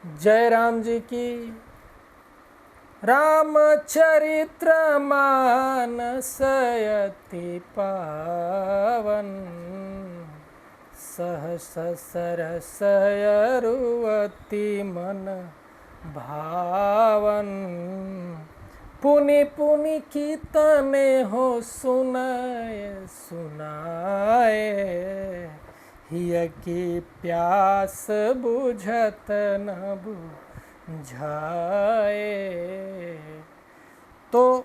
जय राम जी की। रामचरित्र मानस अति पावन, सहस सरस अति मन भावन। पुनि पुनि कीर्तने हो सुनाए सुनाए, हिय की प्यास बुझत न बुझाए। तो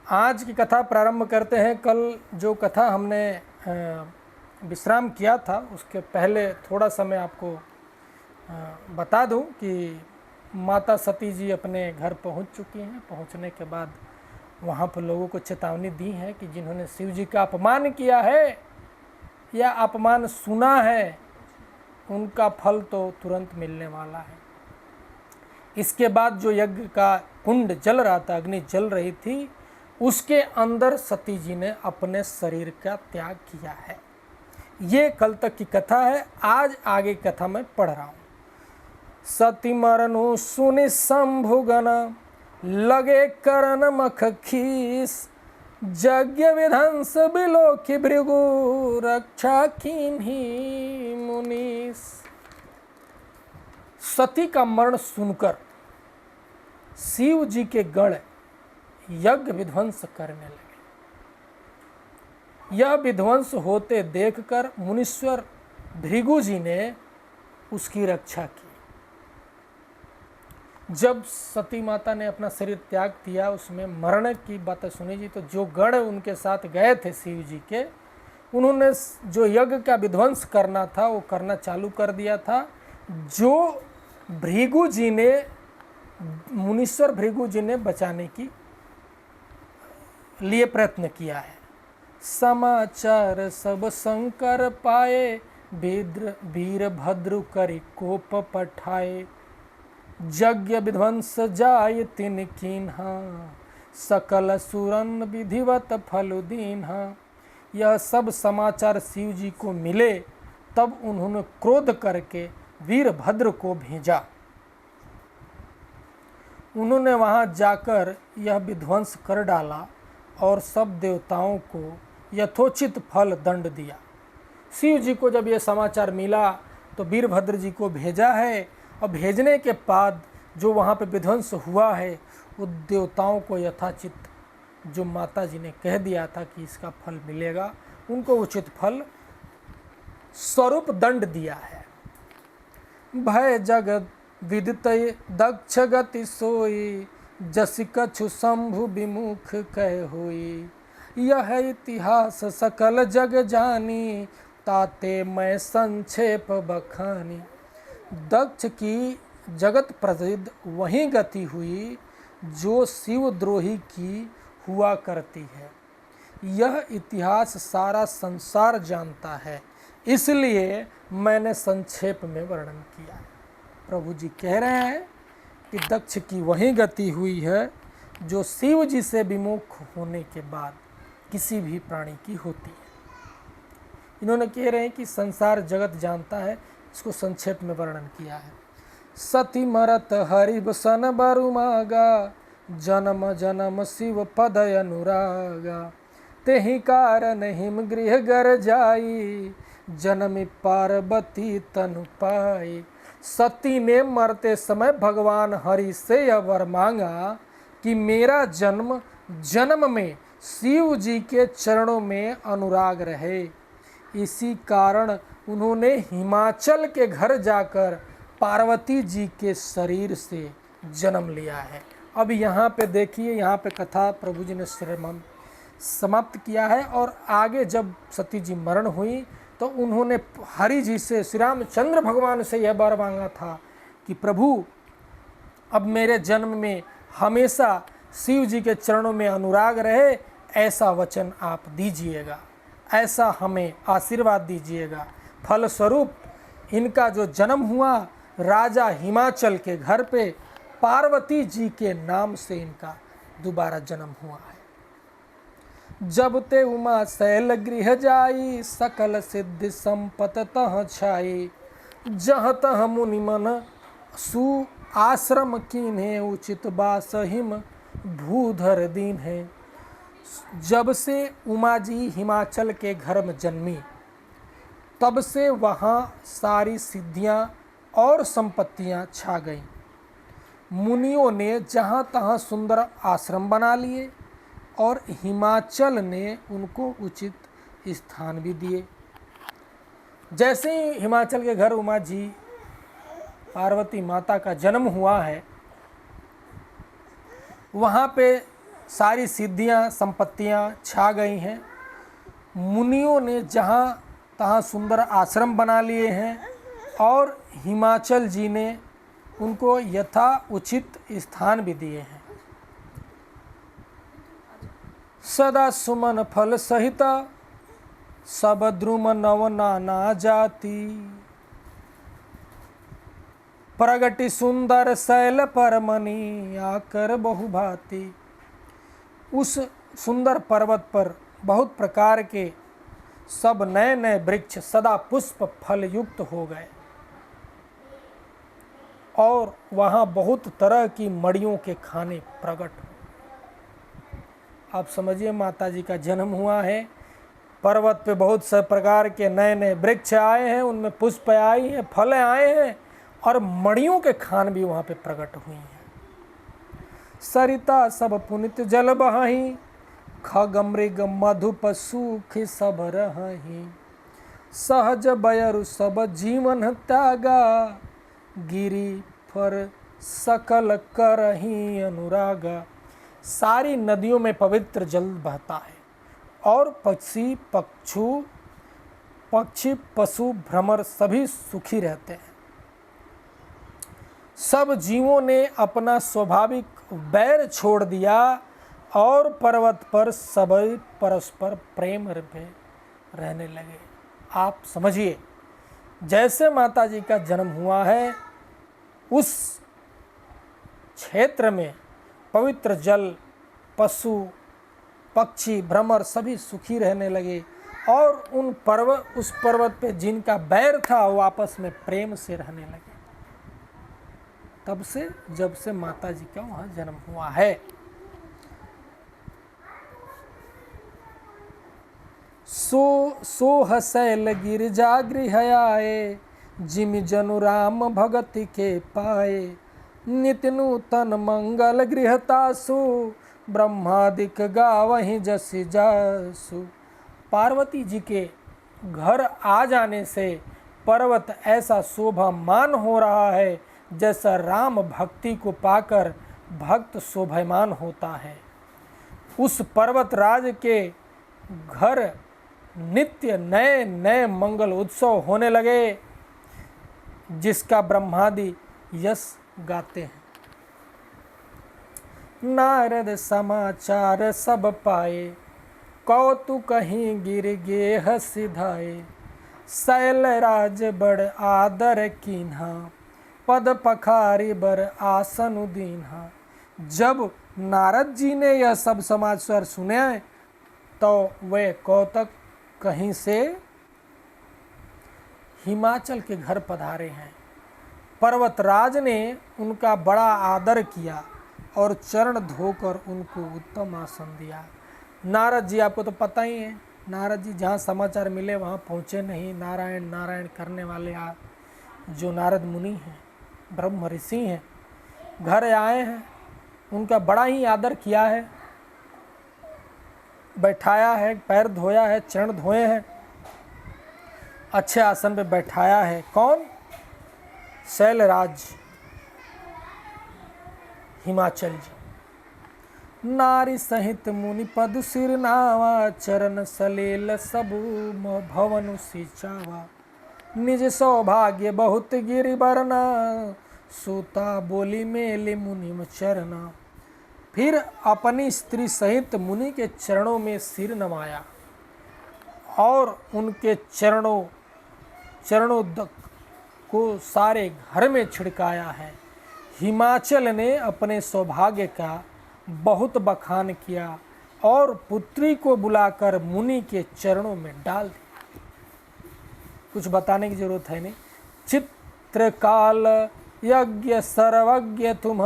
आज की कथा प्रारंभ करते हैं। कल जो कथा हमने विश्राम किया था उसके पहले थोड़ा सा मैं आपको बता दूं कि माता सती जी अपने घर पहुंच चुकी हैं। पहुंचने के बाद वहां पर लोगों को चेतावनी दी है कि जिन्होंने शिव जी का अपमान किया है या अपमान सुना है उनका फल तो तुरंत मिलने वाला है। इसके बाद जो यज्ञ का कुंड जल रहा था, अग्नि जल रही थी, उसके अंदर सती जी ने अपने शरीर का त्याग किया है। ये कल तक की कथा है। आज आगे कथा मैं पढ़ रहा हूँ। सती मरनु सुनि शंभुगन, लगे करन मख खीस। यज्ञ विध्वंस बिलोकि भृगु, रक्षा कीन्ही मुनीस। सती का मरण सुनकर शिव जी के गण यज्ञ विध्वंस करने लगे। यह विध्वंस होते देखकर मुनीश्वर भृगु जी ने उसकी रक्षा की। जब सती माता ने अपना शरीर त्याग दिया, उसमें मरण की बातें सुनी जी, तो जो गण उनके साथ गए थे शिव जी के, उन्होंने जो यज्ञ का विध्वंस करना था वो करना चालू कर दिया था। जो भृगु जी ने, मुनीश्वर भृगु जी ने बचाने की लिए प्रयत्न किया है। समाचार सब शंकर पाए, वीरभद्र करि कोप पठाए। यज्ञ विध्वंस जाय तिन कीन्हा, सकल सुरन विधिवत फल दीन्हा। यह सब समाचार शिव जी को मिले, तब उन्होंने क्रोध करके वीरभद्र को भेजा। उन्होंने वहां जाकर यह विध्वंस कर डाला और सब देवताओं को यथोचित फल दंड दिया। शिव जी को जब यह समाचार मिला तो वीरभद्र जी को भेजा है, और भेजने के बाद जो वहाँ पे विध्वंस हुआ है वो देवताओं को यथाचित जो माता जी ने कह दिया था कि इसका फल मिलेगा, उनको उचित फल स्वरूप दंड दिया है। भय जगत विदित दक्ष गति सोई, जसि कछु शंभु विमुख कह होई। यह इतिहास सकल जग जानी, ताते मैं संक्षेप बखानी। दक्ष की जगत प्रसिद्ध वही गति हुई जो शिवद्रोही की हुआ करती है। यह इतिहास सारा संसार जानता है, इसलिए मैंने संक्षेप में वर्णन किया है। प्रभु जी कह रहे हैं कि दक्ष की वही गति हुई है जो शिव जी से विमुख होने के बाद किसी भी प्राणी की होती है। इन्होंने कह रहे हैं कि संसार जगत जानता है, इसको संक्षेप में वर्णन किया है। सती मरत हरिब सन बरु मागा, जन्म जन्म शिव पद अनुरागा। तेहि कारण हिम गृह गर जाई, जन्मी पार्वती तनु पाई। सती ने मरते समय भगवान हरि से यह वर मांगा कि मेरा जन्म जन्म में शिव जी के चरणों में अनुराग रहे। इसी कारण उन्होंने हिमाचल के घर जाकर पार्वती जी के शरीर से जन्म लिया है। अब यहाँ पे देखिए, यहाँ पे कथा प्रभु जी ने समाप्त किया है। और आगे जब सती जी मरण हुई तो उन्होंने हरि जी से, श्री रामचंद्र भगवान से यह वर मांगा था कि प्रभु अब मेरे जन्म में हमेशा शिव जी के चरणों में अनुराग रहे, ऐसा वचन आप दीजिएगा, ऐसा हमें आशीर्वाद दीजिएगा। फलस्वरूप इनका जो जन्म हुआ राजा हिमाचल के घर पे, पार्वती जी के नाम से इनका दोबारा जन्म हुआ है। जब ते उमा शैल गृह जाई, सकल सिद्धि संपत तह छाई। जहाँ तह मुनि मन सु आश्रम कीन्हे उचित बासहिम भूधर दीन है। जब से उमा जी हिमाचल के घर में जन्मी तब से वहाँ सारी सिद्धियाँ और संपत्तियाँ छा गईं। मुनियों ने जहाँ तहाँ सुंदर आश्रम बना लिए और हिमाचल ने उनको उचित स्थान भी दिए। जैसे ही हिमाचल के घर उमा जी पार्वती माता का जन्म हुआ है, वहाँ पे सारी सिद्धियाँ संपत्तियाँ छा गई हैं। मुनियों ने जहाँ तहाँ सुंदर आश्रम बना लिए हैं और हिमाचल जी ने उनको यथा उचित स्थान भी दिए हैं। सदा सुमन फल सहित सब द्रुम नव नाना जाति, प्रगति सुंदर शैल पर मणि आकर बहुभांति। उस सुंदर पर्वत पर बहुत प्रकार के सब नए नए वृक्ष सदा पुष्प फल युक्त हो गए और वहाँ बहुत तरह की मड़ियों के खाने प्रकट हुए। आप समझिए, माता जी का जन्म हुआ है, पर्वत पे बहुत से प्रकार के नए नए वृक्ष आए हैं, उनमें पुष्प आई हैं, फल आए हैं और मड़ियों के खान भी वहाँ पे प्रकट हुई हैं। सरिता सब पुनित जल बहाही, खग मृग मधुप सुख सब रही। सहज बयरु सब जीवन त्यागा, गिरी फर सकल करही अनुरागा। सारी नदियों में पवित्र जल बहता है और पक्षी पशु भ्रमर सभी सुखी रहते हैं। सब जीवों ने अपना स्वाभाविक बैर छोड़ दिया और पर्वत पर सभी परस्पर प्रेम में रहने लगे। आप समझिए, जैसे माता जी का जन्म हुआ है उस क्षेत्र में पवित्र जल, पशु पक्षी भ्रमर सभी सुखी रहने लगे और उस पर्वत पे जिनका बैर था वो आपस में प्रेम से रहने लगे। तब से जब से माता जी का वहाँ जन्म हुआ है। सो हसैल गिरजा गृह आए, जिमि जनु राम भगति के पाए। नित्य नूतन मंगल गृहतासु, ब्रह्मादिक गावहि जसि जासु। पार्वती जी के घर आ जाने से पर्वत ऐसा शोभामान हो रहा है जैसा राम भक्ति को पाकर भक्त शोभामान होता है। उस पर्वत राज के घर नित्य नए नए मंगल उत्सव होने लगे, जिसका ब्रह्मादि यश गाते हैं। नारद समाचार सब पाए, कौतुक ही गिर गेह सिधाए। शैलराज बड़ आदर कीन्हा, पद पखारी बर आसन दीन्हा। जब नारद जी ने यह सब समाचार सुने तो वे कौतुक कहीं से हिमाचल के घर पधारे हैं। पर्वतराज ने उनका बड़ा आदर किया और चरण धोकर उनको उत्तम आसन दिया। नारद जी, आपको तो पता ही है, नारद जी जहाँ समाचार मिले वहाँ पहुँचे नहीं। नारायण नारायण करने वाले जो नारद मुनि हैं, ब्रह्म ऋषि हैं, घर आए हैं, उनका बड़ा ही आदर किया है, बैठाया है, पैर धोया है, चरण धोए हैं, अच्छे आसन पे बैठाया है। कौन? शैलराज हिमाचल जी। नारी सहित मुनि पद सिर नावा, चरण सलेल सबु भवन सिचावा। निज सौभाग्य बहुत गिरि बरना, सूता बोली मेले मुनि चरना। फिर अपनी स्त्री सहित मुनि के चरणों में सिर नवाया और उनके चरणों को सारे घर में छिड़काया है। हिमाचल ने अपने सौभाग्य का बहुत बखान किया और पुत्री को बुलाकर मुनि के चरणों में डाल दिया। कुछ बताने की जरूरत है नहीं। चित्रकाल यज्ञ सर्वज्ञ तुम,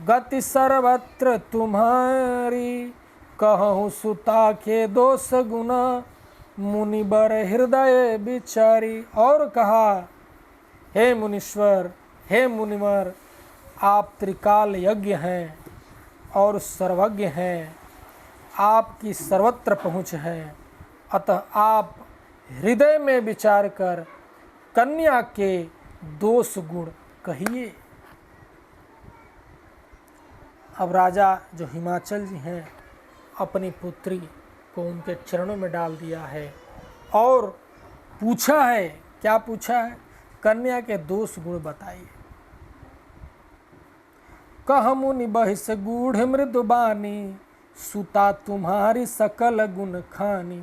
गति सर्वत्र तुम्हारी, कहूँ सुता के दोष गुना, मुनिबर हृदय बिचारी। और कहा, हे मुनीश्वर, हे मुनिवर, आप त्रिकाल यज्ञ हैं और सर्वज्ञ हैं, आपकी सर्वत्र पहुँच है, अतः आप हृदय में विचार कर कन्या के दोष गुण कहिए। अब राजा जो हिमाचल जी हैं अपनी पुत्री को उनके चरणों में डाल दिया है और पूछा है, क्या पूछा है? कन्या के दोष गुण बताइए। कह मुनि बहिष गूढ़ मृदुबानी, सुता तुम्हारी सकल गुण खानी,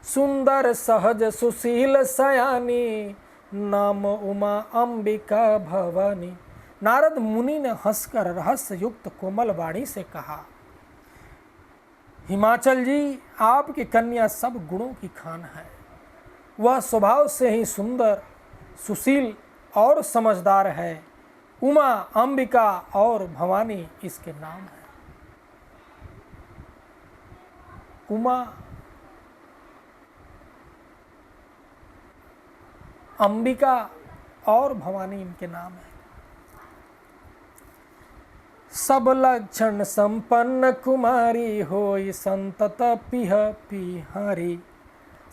सुंदर सहज सुशील सयानी, नाम उमा अंबिका भवानी। नारद मुनि ने हंसकर रहस्य युक्त कोमल वाणी से कहा, हिमाचल जी, आपकी कन्या सब गुणों की खान है। वह स्वभाव से ही सुंदर, सुशील और समझदार है। उमा, अंबिका और भवानी इसके नाम है। उमा, अंबिका और भवानी इनके नाम है। सब लक्षण संपन्न कुमारी, होई संतत पिह पिहारी,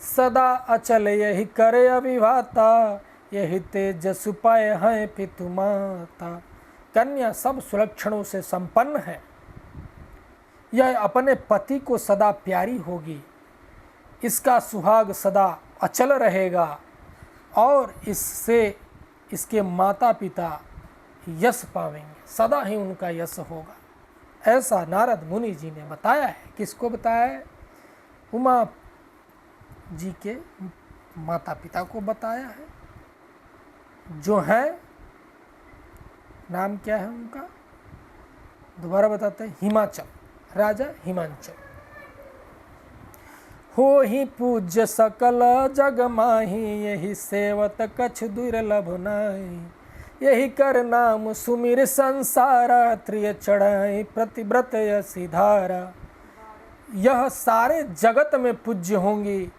सदा अचल यही करे अभिभाता, यही तेजस पाए हैं पितु माता। कन्या सब सुलक्षणों से संपन्न है, यह अपने पति को सदा प्यारी होगी, इसका सुहाग सदा अचल रहेगा और इससे इसके माता पिता यश पावेंगे, सदा ही उनका यश होगा। ऐसा नारद मुनि जी ने बताया है। किसको बताया है? उमा जी के माता पिता को बताया है, जो है, नाम क्या है उनका, दोबारा बताते हैं, हिमाचल, राजा हिमांचल। हो ही पूज्य सकल जग माही, यही सेवत कछ दुर्लभ नाही, यही कर नाम सुमिर संसारा, त्रिय चढ़ाई प्रतिव्रत सिधारा। यह सारे जगत में पूज्य होंगी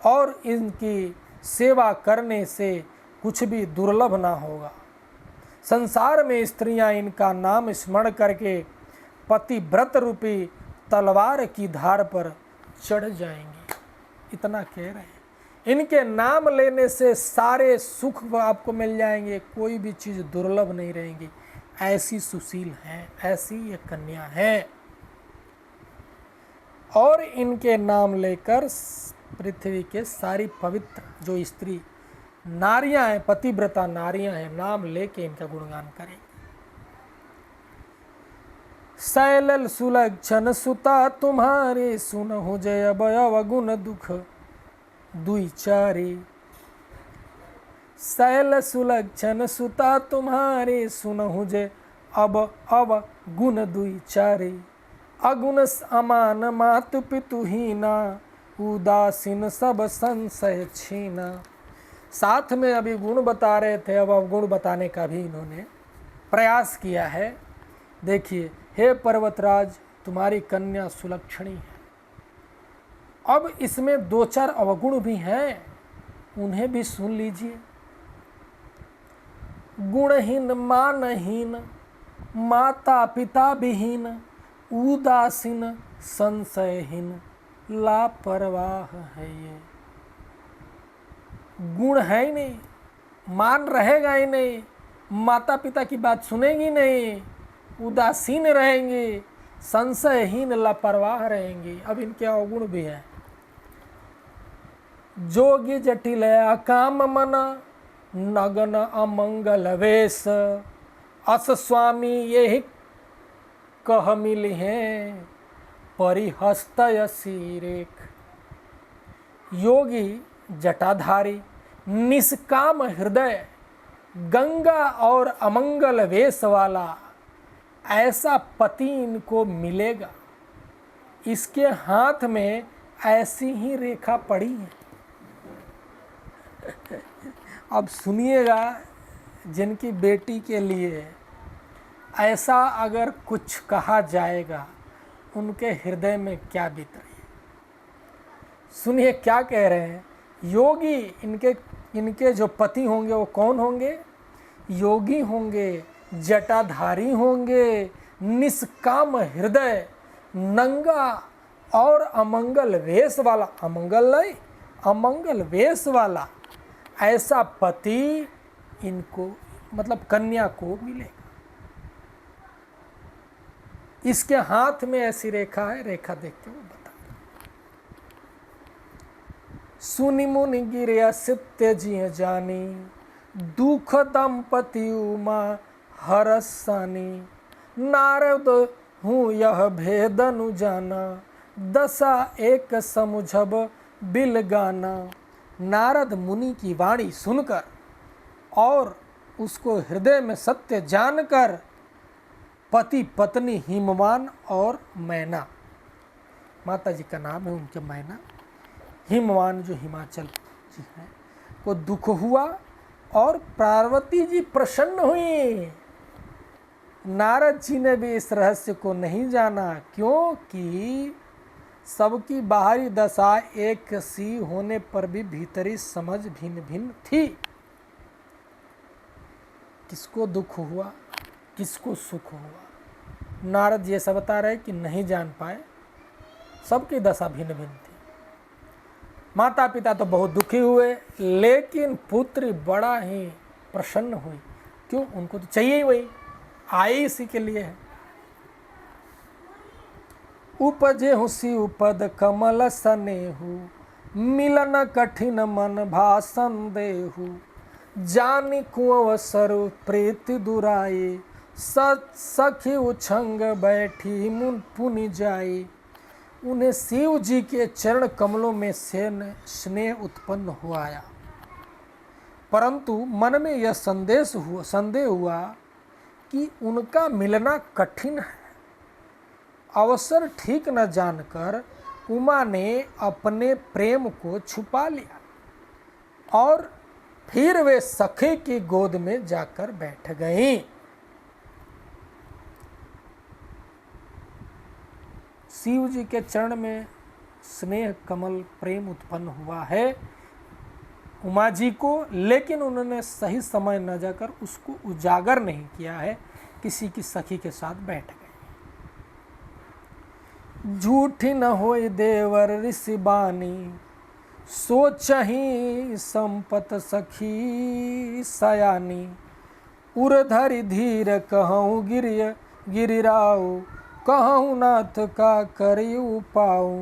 और इनकी सेवा करने से कुछ भी दुर्लभ ना होगा। संसार में स्त्रियां इनका नाम स्मरण करके पतिव्रत रूपी तलवार की धार पर चढ़ जाएंगी। इतना कह रहे हैं। इनके नाम लेने से सारे सुख आपको मिल जाएंगे, कोई भी चीज़ दुर्लभ नहीं रहेंगी। ऐसी सुशील हैं, ऐसी ये कन्या है। और इनके नाम लेकर पृथ्वी के सारी पवित्र जो स्त्री नारियां हैं, पतिव्रता नारियां हैं, नाम लेके इनका गुणगान करें। शैलल सुलक्षण सुता तुम्हारे, सुनहु जय भय गुण दुख दुईचारी। शैल सुलक्षण सुता तुम्हारे, सुनहु जय अब गुण दुईचारी। अगुण अमान मातु पितुहीना, उदासीन सब संशय छीना। साथ में अभी गुण बता रहे थे, अब अवगुण बताने का भी इन्होंने प्रयास किया है। देखिए, हे पर्वतराज, तुम्हारी कन्या सुलक्षणी है। अब इसमें दो चार अवगुण भी हैं, उन्हें भी सुन लीजिए। गुणहीन मानहीन, माता पिता विहीन, उदासीन संशयहीन, लापरवाह है ये। गुण है ही नहीं, मान रहेगा ही नहीं, माता पिता की बात सुनेगी नहीं, उदासीन रहेंगी, संशयहीन लापरवाह रहेंगी। अब इनके अवगुण भी हैं। जोगी जटिल अकाम मन, नगन अमंगल वेश, अस स्वामी यही कह मिली हैं, परिहस्त यसीरेख। योगी जटाधारी, निष्काम हृदय, गंगा और अमंगल वेश वाला ऐसा पति इनको मिलेगा। इसके हाथ में ऐसी ही रेखा पड़ी है। अब सुनिएगा, जिनकी बेटी के लिए ऐसा अगर कुछ कहा जाएगा, उनके हृदय में क्या बीत रही है। सुनिए क्या कह रहे हैं। योगी इनके जो पति होंगे वो कौन होंगे? योगी होंगे, जटाधारी होंगे, निष्काम हृदय, नंगा और अमंगल वेश वाला, अमंगल नहीं, अमंगल वेश वाला ऐसा पति इनको मतलब कन्या को मिलेगा। इसके हाथ में ऐसी रेखा है, रेखा देख के वो बता। सुनि मुनि गिरिया सित्य जिय जानी, दुख दंपति उमा हरसानी। नारद हूँ यह भेदनु जाना, दशा एक समुझब बिल गाना। नारद मुनि की वाणी सुनकर और उसको हृदय में सत्य जानकर पति पत्नी हिमवान और मैना, माता जी का नाम है उनके मैना, हिमवान जो हिमाचल जी हैं, को दुख हुआ और पार्वती जी प्रसन्न हुई। नारद जी ने भी इस रहस्य को नहीं जाना, क्योंकि सबकी बाहरी दशा एक सी होने पर भी भीतरी समझ भिन्न भिन्न थी। किसको दुख हुआ, किसको सुख हुआ, नारद जी ऐसा बता रहे कि नहीं जान पाए, सबकी दशा भिन्न भिन्न थी। माता पिता तो बहुत दुखी हुए, लेकिन पुत्री बड़ा ही प्रसन्न हुई। क्यों? उनको तो चाहिए ही वही, आए इसी के लिए है। उपजे हुसी उपद कमल सनेहु, मिलन कठिन मन भाषण देहु। जानी कुंवर प्रीति दुराए, सखी उछंग बैठी मुन पुनि जाए। उन्हें शिव जी के चरण कमलों में से स्नेह उत्पन्न हुआ, परंतु मन में यह संदेह हुआ कि उनका मिलना कठिन है। अवसर ठीक न जानकर उमा ने अपने प्रेम को छुपा लिया और फिर वे सखी की गोद में जाकर बैठ गईं। शिव जी के चरण में स्नेह कमल प्रेम उत्पन्न हुआ है उमा जी को, लेकिन उन्होंने सही समय न जाकर उसको उजागर नहीं किया है, किसी की सखी के साथ बैठ गए। झूठी न होई देवर ऋषि बानी, सोचही संपत सखी सयानी। उर्धरि धीर कहूँ गिरिराऊ, कहूँ नाथ का करी उपाऊ।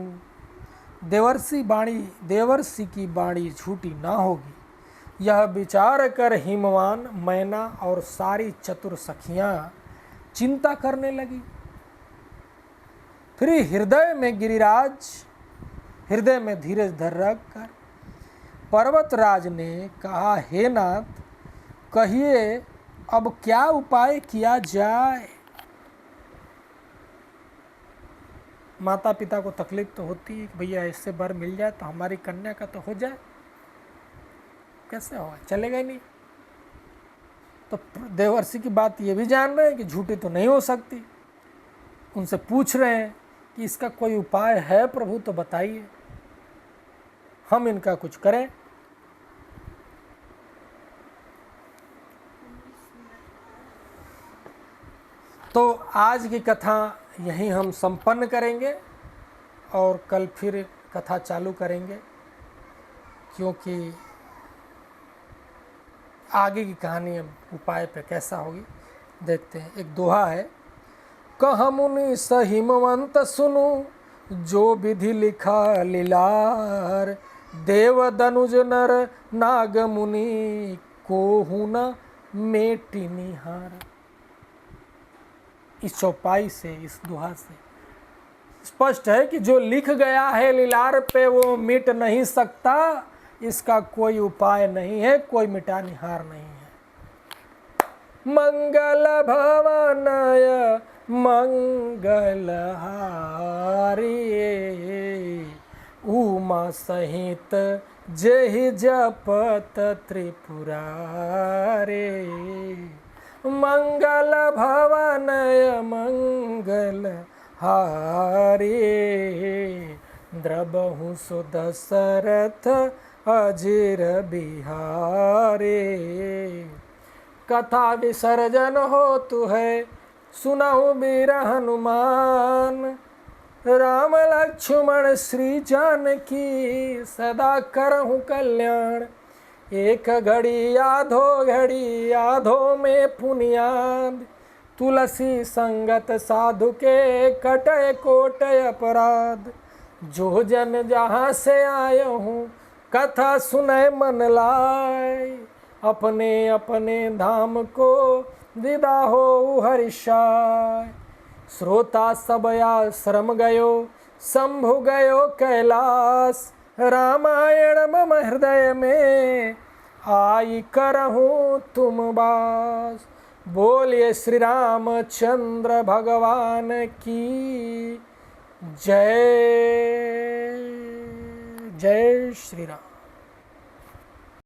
देवर्षि की बाणी झूठी ना होगी, यह विचार कर हिमवान, मैना और सारी चतुर सखियां चिंता करने लगी। फिर हृदय में धीरज धर रखकर पर्वतराज ने कहा, हे नाथ, कहिए अब क्या उपाय किया जाए। माता पिता को तकलीफ तो होती है कि भैया इससे वर मिल जाए तो हमारी कन्या का तो हो जाए, कैसे होगा, चलेगा ही नहीं। तो देवर्षि की बात ये भी जान रहे हैं कि झूठी तो नहीं हो सकती। उनसे पूछ रहे हैं कि इसका कोई उपाय है प्रभु, तो बताइए, हम इनका कुछ करें। तो आज की कथा यहीं हम संपन्न करेंगे और कल फिर कथा चालू करेंगे, क्योंकि आगे की कहानी अब उपाय पे कैसा होगी देखते हैं। एक दोहा है, कह मुनि सहिमवंत सुनु, जो विधि लिखा लीलार। देव दनुज नर नाग मुनि, कोहु न मेटि निहार। इस चौपाई से, इस दोहा से स्पष्ट है कि जो लिख गया है लीलार पे वो मिट नहीं सकता, इसका कोई उपाय नहीं है, कोई मिटानिहार नहीं है। मंगल भवनय मंगलहारी, उमा सहित जेहि जपत त्रिपुरारे। मंगल भवनय मंगल हारे, द्रबहु सो दशरथ अजिर बिहारे। कथा विसर्जन होतु है सुनहु वीर हनुमान, राम लक्ष्मण श्री जानकी सदा करहु कल्याण। एक घड़ी आधो में पुनियाद, तुलसी संगत साधु के कटय कोट अपराध। जो जन जहाँ से आए हूँ कथा सुनय मन लाय, अपने अपने धाम को विदा हो हर्षाय। श्रोता सब आश्रम गयो शंभु गयो कैलाश, रामायण मम हृदय में आई करहूँ तुम बास। बोलिए श्री रामचंद्र भगवान की जय। जय श्री राम।